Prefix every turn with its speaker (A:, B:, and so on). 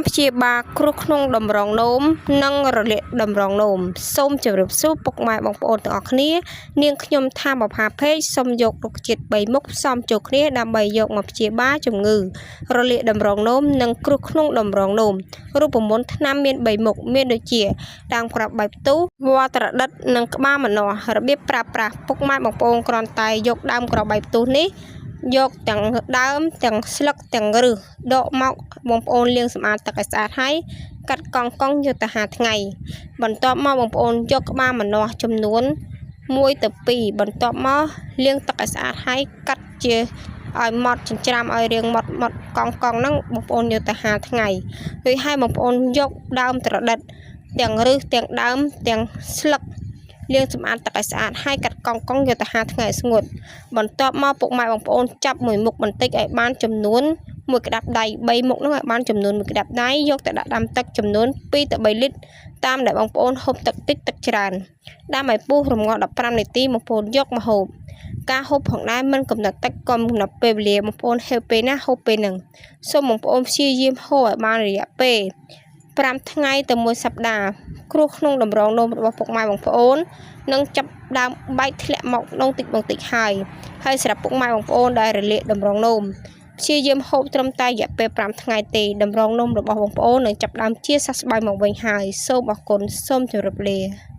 A: ព្យាបាលគ្រោះក្នុងតម្រងនោមនិងរលាកតម្រងនោមសូមជម្រាបសួរពុកម៉ែបងប្អូនទាំងអស់គ្នានាងខ្ញុំថាបផាភេកសូមយករុក្ខជាតិ3មុខផ្សំចូលគ្នាដើម្បីយកមកព្យាបាលជំងឺរលាកតម្រងនោមនិងគ្រោះក្នុងតម្រងនោមរូបមន្តថ្នាំមាន3មុខមានដូចជាដើមក្របបែបផ្ទុះវល្លិត្រដិតនិងក្បាលម្នាស់របៀបប្រើប្រាស់ពុកម៉ែបងប្អូនគ្រាន់តែយកដើមក្របបែបផ្ទុះនេះយកទាំងដើមទាំងស្លឹកទាំងឫសដកមកបងប្អូនលាងសម្អាតទឹកឲ្យស្អាតហើយកាត់កង់យកទៅហាលថ្ងៃបន្ទាប់មកបងប្អូនយកក្បាលម្នាស់ចំនួន1 ទៅ 2បន្ទាប់មកលាងទឹកឲ្យស្អាតហើយកាត់ជាឲ្យម៉ត់ចិញ្ច្រាំឲ្យរាងម៉ត់កង់ហ្នឹងបងប្អូនយកទៅហាលថ្ងៃរួចហើយបងប្អូនយកដើមត្រដិតទាំងឫសទាំងដើមទាំងស្លឹកលាងសម្អាតទឹកឲ្យស្អាតហើយកាត់កង់យកទៅហាលថ្ងៃឲ្យស្ងួតបន្ទាប់មកពុកម៉ែបងប្អូនចាប់មួយមុខបន្តិចឲ្យបានចំនួន1ក្តាប់ដៃ3មុខនោះឲ្យបានចំនួន1ក្តាប់ដៃយកទៅដាក់ដាំទឹកចំនួន2 ទៅ 3 លីត្រតាមដែលបងប្អូនហូបទឹកតិចទឹកច្រើនដាំឲ្យពុះរម្ងាស់15 នាទីបងប្អូនយកមកហូបការហូបផងដែរមិនកំណត់ទឹកកំណត់ពេលវេលាបងប្អូនហេវពេលណាហូបពេលហ្នឹងសូមបងប្អូនព្យាយាមហូបឲ្យបានរយៈពេល5 ថ្ងៃទៅ1 សប្តាហ៍គ្រោះក្នុងតម្រងនោមរបស់ពុកម៉ែបងប្អូននឹងចាប់ដើមបែកធ្លាក់មកក្នុងតិចបន្តិចហើយសម្រាប់ពុកម៉ែបងប្អូនដែលរលាកតម្រងនោមព្យាយាមហូបត្រឹមតែរយៈពេល5 ថ្ងៃទេតម្រងនោមរបស់បងប្អូននឹងចាប់ដើមជាសះស្បើយមកវិញហើយសូមអរគុណសូមជម្រាបលា